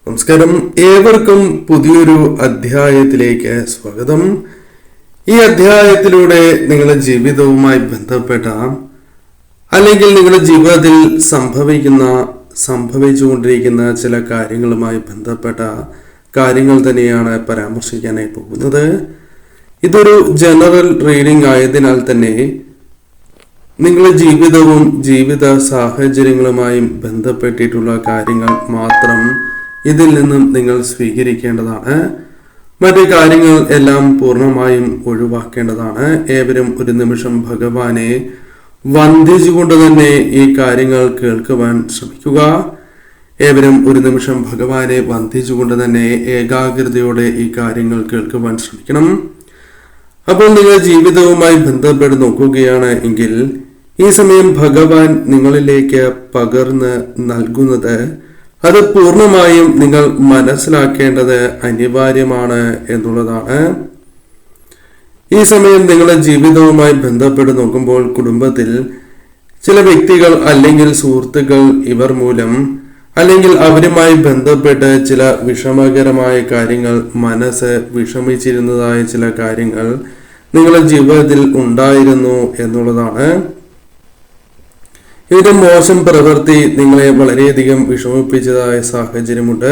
നമസ്കാരം, ഏവർക്കും പുതിയൊരു അധ്യായത്തിലേക്ക് സ്വാഗതം. ഈ അധ്യായത്തിലൂടെ നിങ്ങളുടെ ജീവിതവുമായി ബന്ധപ്പെട്ട അല്ലെങ്കിൽ നിങ്ങളുടെ ജീവിതത്തിൽ സംഭവിച്ചുകൊണ്ടിരിക്കുന്ന ചില കാര്യങ്ങളുമായി ബന്ധപ്പെട്ട കാര്യങ്ങൾ തന്നെയാണ് പരാമർശിക്കാനായി പോകുന്നത്. ഇതൊരു ജനറൽ റീഡിംഗ് ആയതിനാൽ തന്നെ നിങ്ങളുടെ ജീവിതവും ജീവിത സാഹചര്യങ്ങളുമായും ബന്ധപ്പെട്ടിട്ടുള്ള കാര്യങ്ങൾ മാത്രം ഇതിൽ നിന്നും നിങ്ങൾ സ്വീകരിക്കേണ്ടതാണ്. മറ്റു കാര്യങ്ങൾ എല്ലാം പൂർണ്ണമായും ഒഴിവാക്കേണ്ടതാണ്. ഏവരും ഒരു നിമിഷം ഭഗവാനെ വന്ദിച്ചുകൊണ്ട് തന്നെ ഈ കാര്യങ്ങൾ കേൾക്കുവാൻ ശ്രമിക്കുക. ഏവരും ഒരു നിമിഷം ഭഗവാനെ വന്ദിച്ചുകൊണ്ട് തന്നെ ഏകാഗ്രതയോടെ ഈ കാര്യങ്ങൾ കേൾക്കുവാൻ ശ്രമിക്കണം. അപ്പോൾ നിങ്ങൾ ജീവിതവുമായി ബന്ധപ്പെട്ട് നോക്കുകയാണ് എങ്കിൽ ഈ സമയം ഭഗവാൻ നിങ്ങളിലേക്ക് പകർന്ന് നൽകുന്നത് അത് പൂർണ്ണമായും നിങ്ങൾ മനസ്സിലാക്കേണ്ടത് അനിവാര്യമാണ് എന്നുള്ളതാണ്. ഈ സമയം നിങ്ങളുടെ ജീവിതവുമായി ബന്ധപ്പെട്ട് നോക്കുമ്പോൾ കുടുംബത്തിൽ ചില വ്യക്തികൾ അല്ലെങ്കിൽ സുഹൃത്തുക്കൾ ഇവർ മൂലം അല്ലെങ്കിൽ അവരുമായി ബന്ധപ്പെട്ട് ചില വിഷമകരമായ കാര്യങ്ങൾ, മനസ്സ് വിഷമിച്ചിരുന്നതായ ചില കാര്യങ്ങൾ നിങ്ങളുടെ ജീവിതത്തിൽ ഉണ്ടായിരുന്നു എന്നുള്ളതാണ്. ഇതിന്റെ മോശം പ്രവൃത്തി നിങ്ങളെ വളരെയധികം വിഷമിപ്പിച്ചതായ സാഹചര്യമുണ്ട്.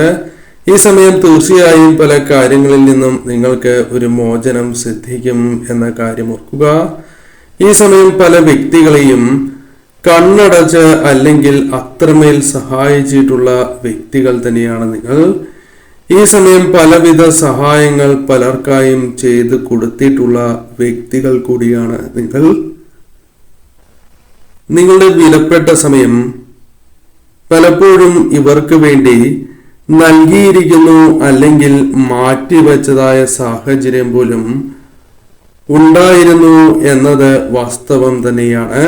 ഈ സമയം തീർച്ചയായും പല കാര്യങ്ങളിൽ നിന്നും നിങ്ങൾക്ക് ഒരു മോചനം സിദ്ധിക്കും എന്ന കാര്യം ഓർക്കുക. ഈ സമയം പല വ്യക്തികളെയും കണ്ണടച്ച് അല്ലെങ്കിൽ അത്രമേൽ സഹായിച്ചിട്ടുള്ള വ്യക്തികൾ തന്നെയാണ് നിങ്ങൾ. ഈ സമയം പലവിധ സഹായങ്ങൾ പലർക്കായും ചെയ്ത് കൊടുത്തിട്ടുള്ള വ്യക്തികൾ കൂടിയാണ് നിങ്ങൾ. നിങ്ങളുടെ വിലപ്പെട്ട സമയം പലപ്പോഴും ഇവർക്ക് വേണ്ടി നൽകിയിരിക്കുന്നു അല്ലെങ്കിൽ മാറ്റിവെച്ചതായ സാഹചര്യം പോലും ഉണ്ടായിരുന്നു എന്നത് വാസ്തവം തന്നെയാണ്.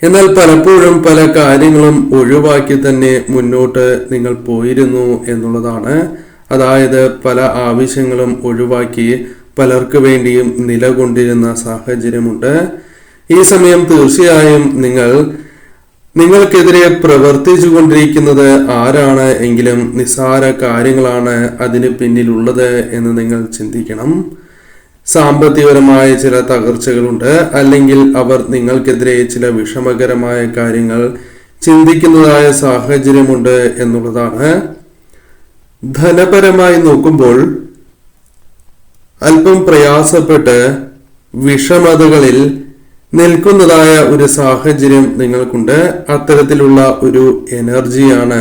എന്നാൽ പലപ്പോഴും പല കാര്യങ്ങളും ഒഴിവാക്കി തന്നെ മുന്നോട്ട് നിങ്ങൾ പോയിരുന്നു എന്നുള്ളതാണ്. അതായത് പല ആവശ്യങ്ങളും ഒഴിവാക്കി പലർക്ക് വേണ്ടിയും നിലകൊണ്ടിരുന്ന സാഹചര്യമുണ്ട്. ഈ സമയം തീർച്ചയായും നിങ്ങൾക്കെതിരെ പ്രവർത്തിച്ചു കൊണ്ടിരിക്കുന്നത് ആരാണ് എങ്കിലും നിസ്സാര കാര്യങ്ങളാണ് അതിന് പിന്നിലുള്ളത് എന്ന് നിങ്ങൾ ചിന്തിക്കണം. സാമ്പത്തികപരമായ ചില തകർച്ചകളുണ്ട്, അല്ലെങ്കിൽ അവർ നിങ്ങൾക്കെതിരെ ചില വിഷമകരമായ കാര്യങ്ങൾ ചിന്തിക്കുന്നതായ സാഹചര്യമുണ്ട് എന്നുള്ളതാണ്. ധനപരമായി നോക്കുമ്പോൾ അല്പം പ്രയാസപ്പെട്ട് വിഷമതകളിൽ നിൽക്കുന്നതായ ഒരു സാഹചര്യം നിങ്ങൾക്കുണ്ട്. അത്തരത്തിലുള്ള ഒരു എനർജിയാണ്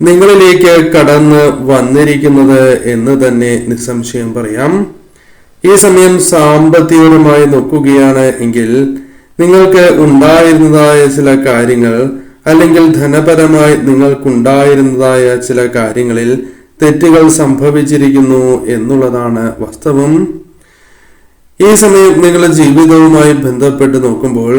നിങ്ങളിലേക്ക് കടന്ന് വന്നിരിക്കുന്നത് എന്ന് തന്നെ നിസ്സംശയം പറയാം. ഈ സമയം സാമ്പത്തികപരമായി നോക്കുകയാണ് എങ്കിൽ നിങ്ങൾക്ക് ഉണ്ടായിരുന്നതായ ചില കാര്യങ്ങൾ അല്ലെങ്കിൽ ധനപരമായി നിങ്ങൾക്കുണ്ടായിരുന്നതായ ചില കാര്യങ്ങളിൽ തെറ്റുകൾ സംഭവിച്ചിരിക്കുന്നു എന്നുള്ളതാണ് വാസ്തവം. ഈ സമയം നിങ്ങളുടെ ജീവിതവുമായി ബന്ധപ്പെട്ട് നോക്കുമ്പോൾ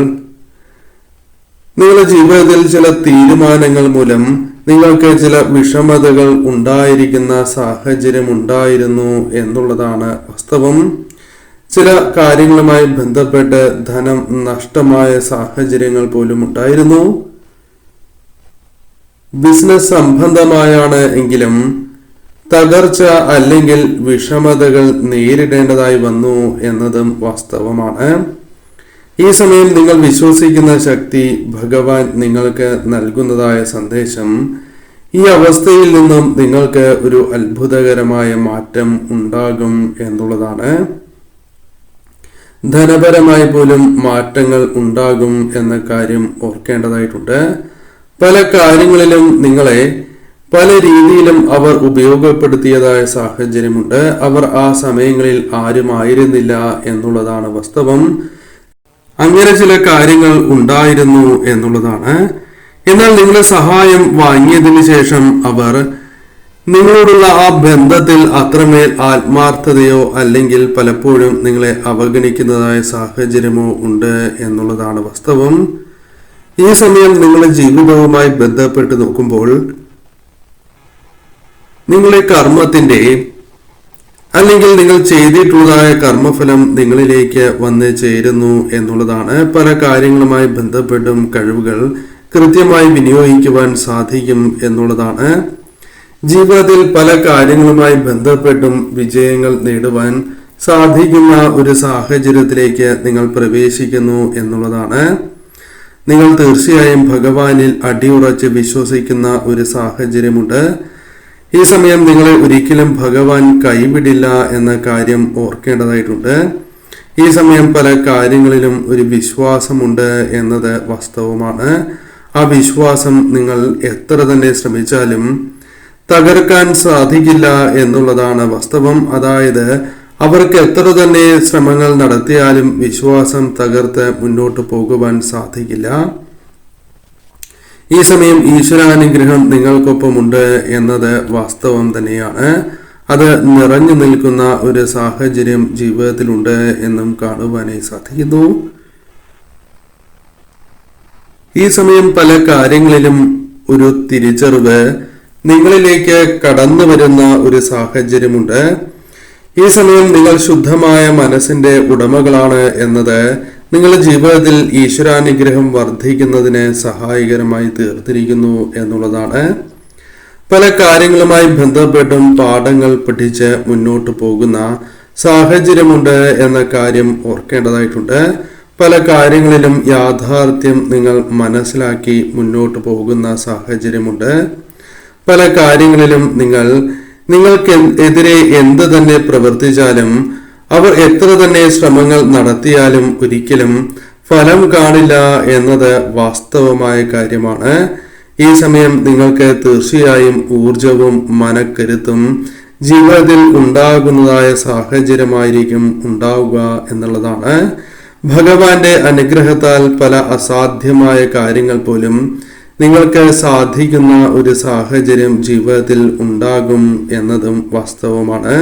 നിങ്ങളുടെ ജീവിതത്തിൽ ചില തീരുമാനങ്ങൾ മൂലം നിങ്ങൾക്ക് ചില വിഷമതകൾ ഉണ്ടായിരിക്കുന്ന സാഹചര്യം ഉണ്ടായിരുന്നു എന്നുള്ളതാണ് വാസ്തവം. ചില കാര്യങ്ങളുമായി ബന്ധപ്പെട്ട് ധനം നഷ്ടമായ സാഹചര്യങ്ങൾ പോലും ഉണ്ടായിരുന്നു. ബിസിനസ് സംബന്ധമായാണ് എങ്കിലും തകർച്ച അല്ലെങ്കിൽ വിഷമതകൾ നേരിടേണ്ടതായി വന്നു എന്നതും വാസ്തവമാണ്. ഈ സമയം നിങ്ങൾ വിശ്വസിക്കുന്ന ശക്തി, ഭഗവാൻ നിങ്ങൾക്ക് നൽകുന്നതായ സന്ദേശം, ഈ അവസ്ഥയിൽ നിന്നും നിങ്ങൾക്ക് ഒരു അത്ഭുതകരമായ മാറ്റം ഉണ്ടാകും എന്നുള്ളതാണ്. ധനപരമായി പോലും മാറ്റങ്ങൾ ഉണ്ടാകും എന്ന കാര്യം ഓർക്കേണ്ടതായിട്ടുണ്ട്. പല കാര്യങ്ങളിലും നിങ്ങളെ പല രീതിയിലും അവർ ഉപയോഗപ്പെടുത്തിയതായ സാഹചര്യമുണ്ട്. അവർ ആ സമയങ്ങളിൽ ആരുമായിരുന്നില്ല എന്നുള്ളതാണ് വാസ്തവം. അങ്ങനെ ചില കാര്യങ്ങൾ ഉണ്ടായിരുന്നു എന്നുള്ളതാണ്. എന്നാൽ നിങ്ങളുടെ സഹായം വാങ്ങിയതിനു ശേഷം അവർ നിങ്ങളോടുള്ള ആ ബന്ധത്തിൽ അത്രമേൽ ആത്മാർത്ഥതയോ അല്ലെങ്കിൽ പലപ്പോഴും നിങ്ങളെ അവഗണിക്കുന്നതായ സാഹചര്യമോ ഉണ്ട് എന്നുള്ളതാണ് വാസ്തവം. ഈ സമയം നിങ്ങളുടെ ജീവിതവുമായി ബന്ധപ്പെട്ട് നോക്കുമ്പോൾ നിങ്ങളുടെ കർമ്മത്തിന്റെ അല്ലെങ്കിൽ നിങ്ങൾ ചെയ്തിട്ടുള്ളതായ കർമ്മഫലം നിങ്ങളിലേക്ക് വന്ന് ചേരുന്നു എന്നുള്ളതാണ്. പല കാര്യങ്ങളുമായി ബന്ധപ്പെട്ടും കഴിവുകൾ കൃത്യമായി വിനിയോഗിക്കുവാൻ സാധിക്കും എന്നുള്ളതാണ്. ജീവിതത്തിൽ പല കാര്യങ്ങളുമായി ബന്ധപ്പെട്ടും വിജയങ്ങൾ നേടുവാൻ സാധിക്കുന്ന ഒരു സാഹചര്യത്തിലേക്ക് നിങ്ങൾ പ്രവേശിക്കുന്നു എന്നുള്ളതാണ്. നിങ്ങൾ തീർച്ചയായും ഭഗവാനിൽ അടിയുറച്ച് വിശ്വസിക്കുന്ന ഒരു സാഹചര്യമുണ്ട്. ഈ സമയം നിങ്ങളെ ഒരിക്കലും ഭഗവാൻ കൈവിടില്ല എന്ന കാര്യം ഓർക്കേണ്ടതായിട്ടുണ്ട്. ഈ സമയം പല കാര്യങ്ങളിലും ഒരു വിശ്വാസമുണ്ട് എന്നത് വാസ്തവമാണ്. ആ വിശ്വാസം നിങ്ങൾ എത്ര തന്നെ ശ്രമിച്ചാലും തകർക്കാൻ സാധിക്കില്ല എന്നുള്ളതാണ് വാസ്തവം. അതായത് അവർക്ക് എത്ര തന്നെ ശ്രമങ്ങൾ നടത്തിയാലും വിശ്വാസം തകർത്ത് മുന്നോട്ട് പോകുവാൻ സാധിക്കില്ല. ഈ സമയം ഈശ്വരാനുഗ്രഹം നിങ്ങൾക്കൊപ്പമുണ്ട് എന്നത് വാസ്തവം തന്നെയാണ്. അത് നിറഞ്ഞു നിൽക്കുന്ന ഒരു സാഹചര്യം ജീവിതത്തിലുണ്ട് എന്നും കാണുവാനായി സാധിക്കുന്നു. ഈ സമയം പല കാര്യങ്ങളിലും ഒരു തിരിച്ചറിവ് നിങ്ങളിലേക്ക് കടന്നു വരുന്ന ഒരു സാഹചര്യമുണ്ട്. ഈ സമയം നിങ്ങൾ ശുദ്ധമായ മനസ്സിന്റെ ഉടമകളാണ് എന്നത് നിങ്ങളുടെ ജീവിതത്തിൽ ഈശ്വരാനുഗ്രഹം വർദ്ധിക്കുന്നതിന് സഹായകരമായി തീർത്തിരിക്കുന്നു എന്നുള്ളതാണ്. പല കാര്യങ്ങളുമായി ബന്ധപ്പെട്ടും പാഠങ്ങൾ പഠിച്ച് മുന്നോട്ട് പോകുന്ന സാഹചര്യമുണ്ട് എന്ന കാര്യം ഓർക്കേണ്ടതായിട്ടുണ്ട്. പല കാര്യങ്ങളിലും യാഥാർത്ഥ്യം നിങ്ങൾ മനസ്സിലാക്കി മുന്നോട്ട് പോകുന്ന സാഹചര്യമുണ്ട്. പല കാര്യങ്ങളിലും നിങ്ങൾക്ക് എതിരെ എന്ത് തന്നെ പ്രവർത്തിച്ചാലും അവർ എത്ര തന്നെ ശ്രമങ്ങൾ നടത്തിയാലും ഒരിക്കലും ഫലം കാണില്ല എന്നത് വാസ്തവമായ കാര്യമാണ്. ഈ സമയം നിങ്ങൾക്ക് തീർച്ചയായും ഊർജവും മനക്കരുത്തും ജീവിതത്തിൽ ഉണ്ടാകുന്നതായ സാഹചര്യമായിരിക്കും ഉണ്ടാവുക എന്നുള്ളതാണ്. ഭഗവാന്റെ അനുഗ്രഹത്താൽ പല അസാധ്യമായ കാര്യങ്ങൾ പോലും നിങ്ങൾക്ക് സാധിക്കുന്ന ഒരു സാഹചര്യം ജീവിതത്തിൽ ഉണ്ടാകും എന്നതും വാസ്തവമാണ്.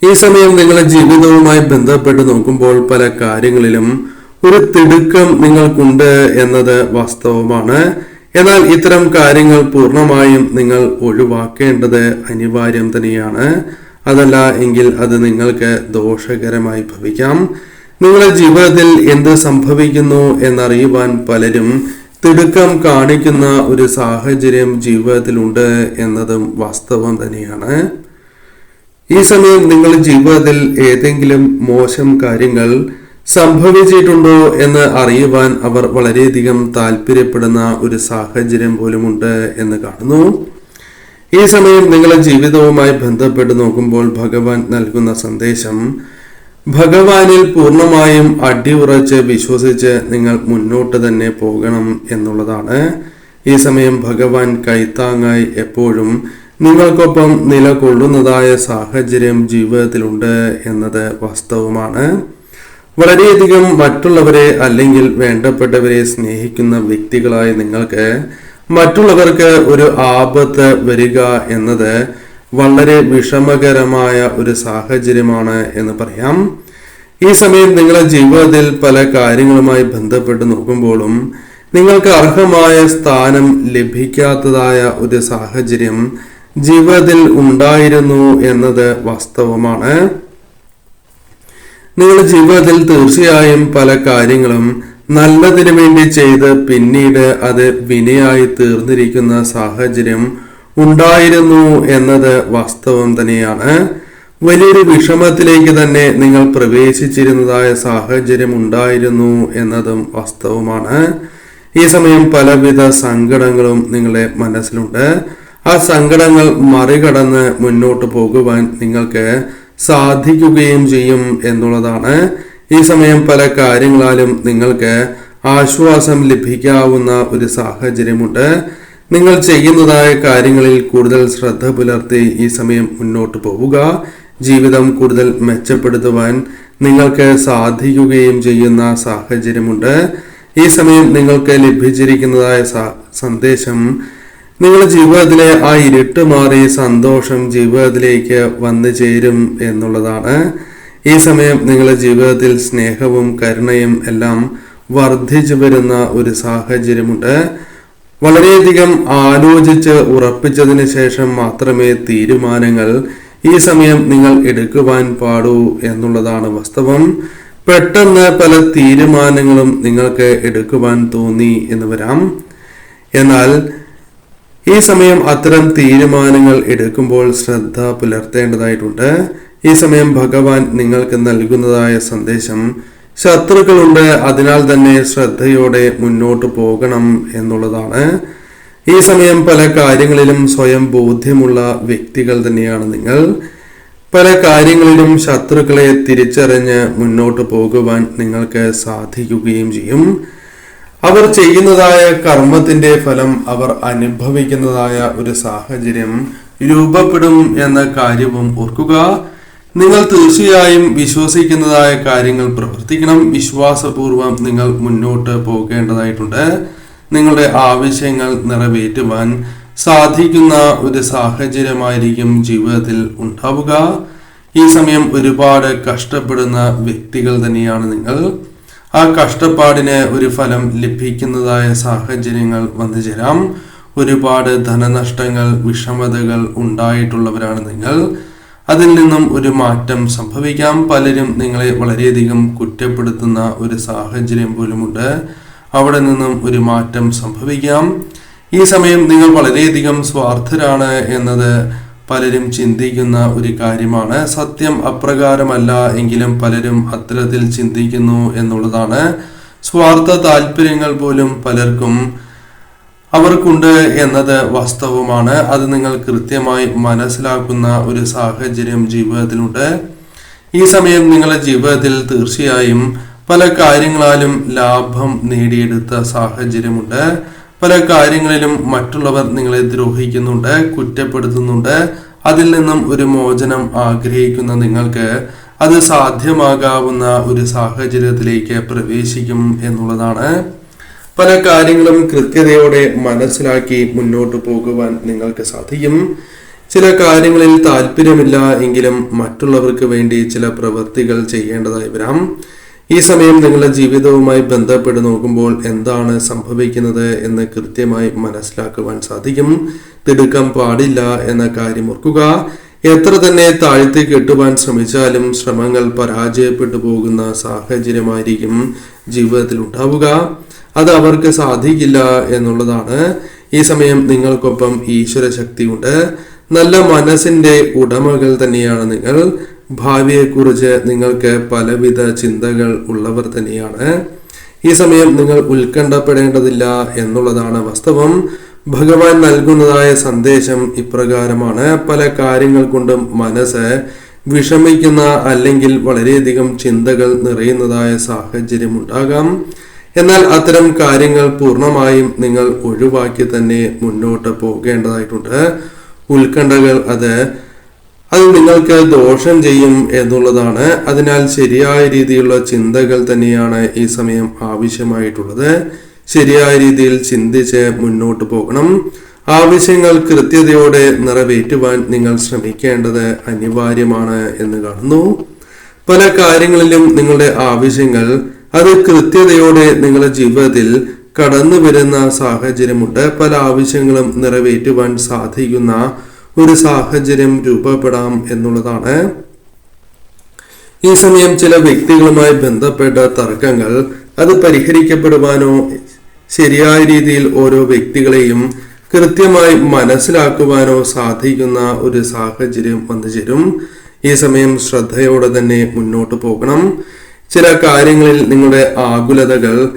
ഈ സമയം നിങ്ങളുടെ ജീവിതവുമായി ബന്ധപ്പെട്ട് നോക്കുമ്പോൾ പല കാര്യങ്ങളിലും ഒരു തിടുക്കം നിങ്ങൾക്കുണ്ട് എന്നത് വാസ്തവമാണ്. എന്നാൽ ഇത്തരം കാര്യങ്ങൾ പൂർണ്ണമായും നിങ്ങൾ ഒഴിവാക്കേണ്ടത് അനിവാര്യം തന്നെയാണ്. അതല്ല എങ്കിൽ അത് നിങ്ങൾക്ക് ദോഷകരമായി ഭവിക്കാം. നിങ്ങളുടെ ജീവിതത്തിൽ എന്ത് സംഭവിക്കുന്നു എന്നറിയുവാൻ പലരും തിടുക്കം കാണിക്കുന്ന ഒരു സാഹചര്യം ജീവിതത്തിലുണ്ട് എന്നതും വാസ്തവം തന്നെയാണ്. ഈ സമയം നിങ്ങളുടെ ജീവിതത്തിൽ ഏതെങ്കിലും മോശം കാര്യങ്ങൾ സംഭവിച്ചിട്ടുണ്ടോ എന്ന് അറിയുവാൻ അവർ വളരെയധികം താല്പര്യപ്പെടുന്ന ഒരു സാഹചര്യം പോലുമുണ്ട് എന്ന് കാണുന്നു. ഈ സമയം നിങ്ങളുടെ ജീവിതവുമായി ബന്ധപ്പെട്ട് നോക്കുമ്പോൾ ഭഗവാൻ നൽകുന്ന സന്ദേശം ഭഗവാനിൽ പൂർണ്ണമായും അടിയുറച്ച് വിശ്വസിച്ച് നിങ്ങൾ മുന്നോട്ട് തന്നെ പോകണം എന്നുള്ളതാണ്. ഈ സമയം ഭഗവാൻ കൈത്താങ്ങായി എപ്പോഴും നിങ്ങൾക്കൊപ്പം നിലകൊള്ളുന്നതായ സാഹചര്യം ജീവിതത്തിലുണ്ട് എന്നത് വാസ്തവമാണ്. വളരെയധികം മറ്റുള്ളവരെ അല്ലെങ്കിൽ വേണ്ടപ്പെട്ടവരെ സ്നേഹിക്കുന്ന വ്യക്തികളായി നിങ്ങൾക്ക് മറ്റുള്ളവർക്ക് ഒരു ആപത്ത് വരിക എന്നത് വളരെ വിഷമകരമായ ഒരു സാഹചര്യമാണ് എന്ന് പറയാം. ഈ സമയം നിങ്ങളുടെ ജീവിതത്തിൽ പല കാര്യങ്ങളുമായി ബന്ധപ്പെട്ട് നോക്കുമ്പോഴും നിങ്ങൾക്ക് അർഹമായ സ്ഥാനം ലഭിക്കാത്തതായ ഒരു സാഹചര്യം ജീവിതത്തിൽ ഉണ്ടായിരുന്നു എന്നത് വാസ്തവമാണ്. നിങ്ങളുടെ ജീവിതത്തിൽ തീർച്ചയായും പല കാര്യങ്ങളും നല്ലതിനു വേണ്ടി ചെയ്ത് പിന്നീട് അത് വിനയായി തീർന്നിരിക്കുന്ന സാഹചര്യം ഉണ്ടായിരുന്നു എന്നത് വാസ്തവം തന്നെയാണ്. വലിയൊരു വിഷമത്തിലേക്ക് തന്നെ നിങ്ങൾ പ്രവേശിച്ചിരുന്നതായ സാഹചര്യം ഉണ്ടായിരുന്നു എന്നതും വാസ്തവമാണ്. ഈ സമയം പലവിധ സങ്കടങ്ങളും നിങ്ങളുടെ മനസ്സിലുണ്ട്. ആ സങ്കടങ്ങൾ മറികടന്ന് മുന്നോട്ട് പോകുവാൻ നിങ്ങൾക്ക് സാധിക്കുകയും ചെയ്യും എന്നുള്ളതാണ്. ഈ സമയം പല കാര്യങ്ങളാലും നിങ്ങൾക്ക് ആശ്വാസം ലഭിക്കാവുന്ന ഒരു സാഹചര്യമുണ്ട്. നിങ്ങൾ ചെയ്യുന്നതായ കാര്യങ്ങളിൽ കൂടുതൽ ശ്രദ്ധ പുലർത്തി ഈ സമയം മുന്നോട്ട് പോവുക. ജീവിതം കൂടുതൽ മെച്ചപ്പെടുത്തുവാൻ നിങ്ങൾക്ക് സാധിക്കുകയും ചെയ്യുന്ന സാഹചര്യമുണ്ട്. ഈ സമയം നിങ്ങൾക്ക് ലഭിച്ചിരിക്കുന്നതായ സന്ദേശം നിങ്ങളുടെ ജീവിതത്തിലെ ആ ഇരുട്ട് മാറി സന്തോഷം ജീവിതത്തിലേക്ക് വന്നു ചേരും എന്നുള്ളതാണ്. ഈ സമയം നിങ്ങളുടെ ജീവിതത്തിൽ സ്നേഹവും കരുണയും എല്ലാം വർദ്ധിച്ചു വരുന്ന ഒരു സാഹചര്യമുണ്ട്. വളരെയധികം ആലോചിച്ച് ഉറപ്പിച്ചതിന് ശേഷം മാത്രമേ തീരുമാനങ്ങൾ ഈ സമയം നിങ്ങൾ എടുക്കുവാൻ പാടൂ എന്നുള്ളതാണ് വാസ്തവം. പെട്ടെന്ന് പല തീരുമാനങ്ങളും നിങ്ങൾക്ക് എടുക്കുവാൻ തോന്നി എന്ന് വരാം. എന്നാൽ ഈ സമയം അത്തരം തീരുമാനങ്ങൾ എടുക്കുമ്പോൾ ശ്രദ്ധ പുലർത്തേണ്ടതായിട്ടുണ്ട്. ഈ സമയം ഭഗവാൻ നിങ്ങൾക്ക് നൽകുന്നതായ സന്ദേശം, ശത്രുക്കളുണ്ട്, അതിനാൽ തന്നെ ശ്രദ്ധയോടെ മുന്നോട്ട് പോകണം എന്നുള്ളതാണ്. ഈ സമയം പല കാര്യങ്ങളിലും സ്വയം ബോധ്യമുള്ള വ്യക്തികൾ തന്നെയാണ് നിങ്ങൾ. പല കാര്യങ്ങളിലും ശത്രുക്കളെ തിരിച്ചറിഞ്ഞ് മുന്നോട്ട് പോകുവാൻ നിങ്ങൾക്ക് സാധിക്കുകയും ചെയ്യും. അവർ ചെയ്യുന്നതായ കർമ്മത്തിന്റെ ഫലം അവർ അനുഭവിക്കുന്നതായ ഒരു സാഹചര്യം രൂപപ്പെടും എന്ന കാര്യവും ഓർക്കുക. നിങ്ങൾ തീർച്ചയായും വിശ്വസിക്കുന്നതായ കാര്യങ്ങൾ പ്രവർത്തിക്കണം. വിശ്വാസപൂർവം നിങ്ങൾ മുന്നോട്ട് പോകേണ്ടതായിട്ടുണ്ട്. നിങ്ങളുടെ ആവശ്യങ്ങൾ നിറവേറ്റുവാൻ സാധിക്കുന്ന ഒരു സാഹചര്യമായിരിക്കും ജീവിതത്തിൽ ഉണ്ടാവുക. ഈ സമയം ഒരുപാട് കഷ്ടപ്പെടുന്ന വ്യക്തികൾ തന്നെയാണ് നിങ്ങൾ. ആ കഷ്ടപ്പാടിന് ഒരു ഫലം ലഭിക്കുന്നതായ സാഹചര്യങ്ങൾ വന്നു ചേരാം. ഒരുപാട് ധനനഷ്ടങ്ങൾ, വിഷമതകൾ ഉണ്ടായിട്ടുള്ളവരാണ് നിങ്ങൾ. അതിൽ നിന്നും ഒരു മാറ്റം സംഭവിക്കാം. പലരും നിങ്ങളെ വളരെയധികം കുറ്റപ്പെടുത്തുന്ന ഒരു സാഹചര്യം പോലുമുണ്ട്. അവിടെ നിന്നും ഒരു മാറ്റം സംഭവിക്കാം. ഈ സമയം നിങ്ങൾ വളരെയധികം സ്വാർത്ഥരാണ് എന്നത് പലരും ചിന്തിക്കുന്ന ഒരു കാര്യമാണ്. സത്യം അപ്രകാരമല്ല എങ്കിലും പലരും അത്തരത്തിൽ ചിന്തിക്കുന്നു എന്നുള്ളതാണ്. സ്വാർത്ഥ താല്പര്യങ്ങൾ പോലും പലർക്കും അവർക്കുണ്ട് എന്നത് വാസ്തവമാണ്. അത് നിങ്ങൾ കൃത്യമായി മനസ്സിലാക്കുന്ന ഒരു സാഹചര്യം ജീവിതത്തിലുണ്ട്. ഈ സമയം നിങ്ങളുടെ ജീവിതത്തിൽ തീർച്ചയായും പല കാര്യങ്ങളാലും ലാഭം നേടിയെടുത്ത സാഹചര്യമുണ്ട്. പല കാര്യങ്ങളിലും മറ്റുള്ളവർ നിങ്ങളെ ദ്രോഹിക്കുന്നുണ്ട്, കുറ്റപ്പെടുത്തുന്നുണ്ട്. അതിൽ നിന്നും ഒരു മോചനം ആഗ്രഹിക്കുന്ന നിങ്ങൾക്ക് അത് സാധ്യമാകാവുന്ന ഒരു സാഹചര്യത്തിലേക്ക് പ്രവേശിക്കും എന്നുള്ളതാണ്. പല കാര്യങ്ങളും കൃത്യതയോടെ മനസ്സിലാക്കി മുന്നോട്ട് പോകുവാൻ നിങ്ങൾക്ക് സാധിക്കും. ചില കാര്യങ്ങളിൽ താല്പര്യമില്ല എങ്കിലും മറ്റുള്ളവർക്ക് വേണ്ടി ചില പ്രവൃത്തികൾ ചെയ്യേണ്ടതായി വരാം. ഈ സമയം നിങ്ങളുടെ ജീവിതവുമായി ബന്ധപ്പെട്ട് നോക്കുമ്പോൾ എന്താണ് സംഭവിക്കുന്നത് എന്ന് കൃത്യമായി മനസ്സിലാക്കുവാൻ സാധിക്കും. തിടുക്കം പാടില്ല എന്ന കാര്യം ഓർക്കുക. എത്ര തന്നെ താഴ്ത്തി കെട്ടുവാൻ ശ്രമിച്ചാലും ശ്രമങ്ങൾ പരാജയപ്പെട്ടു പോകുന്ന സാഹചര്യമായിരിക്കും ജീവിതത്തിൽ ഉണ്ടാവുക. അത് അവർക്ക് സാധിക്കില്ല എന്നുള്ളതാണ്. ഈ സമയം നിങ്ങൾക്കൊപ്പം ഈശ്വര ശക്തിയുണ്ട്. നല്ല മനസ്സിന്റെ ഉടമകൾ തന്നെയാണ് നിങ്ങൾ. ഭാവിയെക്കുറിച്ച് നിങ്ങൾക്ക് പലവിധ ചിന്തകൾ ഉള്ളവർ തന്നെയാണ്. ഈ സമയം നിങ്ങൾ ഉത്കണ്ഠപ്പെടേണ്ടതില്ല എന്നുള്ളതാണ് വാസ്തവം. ഭഗവാൻ നൽകുന്നതായ സന്ദേശം ഇപ്രകാരമാണ്. പല കാര്യങ്ങൾ കൊണ്ടും മനസ്സ് വിഷമിക്കുന്ന അല്ലെങ്കിൽ വളരെയധികം ചിന്തകൾ നിറയുന്നതായ സാഹചര്യം ഉണ്ടാകാം. എന്നാൽ അത്തരം കാര്യങ്ങൾ പൂർണ്ണമായും നിങ്ങൾ ഒഴിവാക്കി തന്നെ മുന്നോട്ട് പോകേണ്ടതായിട്ടുണ്ട്. ഉത്കണ്ഠകൾ അത് നിങ്ങൾക്ക് ദോഷം ചെയ്യും എന്നുള്ളതാണ്. അതിനാൽ ശരിയായ രീതിയിലുള്ള ചിന്തകൾ തന്നെയാണ് ഈ സമയം ആവശ്യമായിട്ടുള്ളത്. ശരിയായ രീതിയിൽ ചിന്തിച്ച് മുന്നോട്ട് പോകണം. ആവശ്യങ്ങൾ കൃത്യതയോടെ നിറവേറ്റുവാൻ നിങ്ങൾ ശ്രമിക്കേണ്ടത് അനിവാര്യമാണ് എന്ന് കാണുന്നു. പല കാര്യങ്ങളിലും നിങ്ങളുടെ ആവശ്യങ്ങൾ അത് കൃത്യതയോടെ നിങ്ങളുടെ ജീവിതത്തിൽ കടന്നു വരുന്ന സാഹചര്യമുണ്ട്. പല ആവശ്യങ്ങളും നിറവേറ്റുവാൻ സാധിക്കുന്ന ഒരു സാഹചര്യം രൂപപ്പെടാം എന്നുള്ളതാണ്. ഈ സമയം ചില വ്യക്തികളുമായി ബന്ധപ്പെട്ട തർക്കങ്ങൾ അത് പരിഹരിക്കപ്പെടുവാനോ ശരിയായ രീതിയിൽ ഓരോ വ്യക്തികളെയും കൃത്യമായി മനസ്സിലാക്കുവാനോ സാധിക്കുന്ന ഒരു സാഹചര്യം വന്നു ചേരും. ഈ സമയം ശ്രദ്ധയോടെ തന്നെ മുന്നോട്ട് പോകണം. ചില കാര്യങ്ങളിൽ നിങ്ങളുടെ ആകുലതകൾ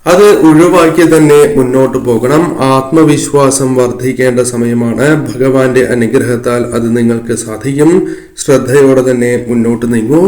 അത് ഒഴിവാക്കി തന്നെ മുന്നോട്ട് പോകണം. ആത്മവിശ്വാസം വർദ്ധിക്കേണ്ട സമയമാണ്. ഭഗവാന്റെ അനുഗ്രഹത്താൽ അത് നിങ്ങൾക്ക് സാധിക്കും. ശ്രദ്ധയോടെ തന്നെ മുന്നോട്ട് നീങ്ങൂ.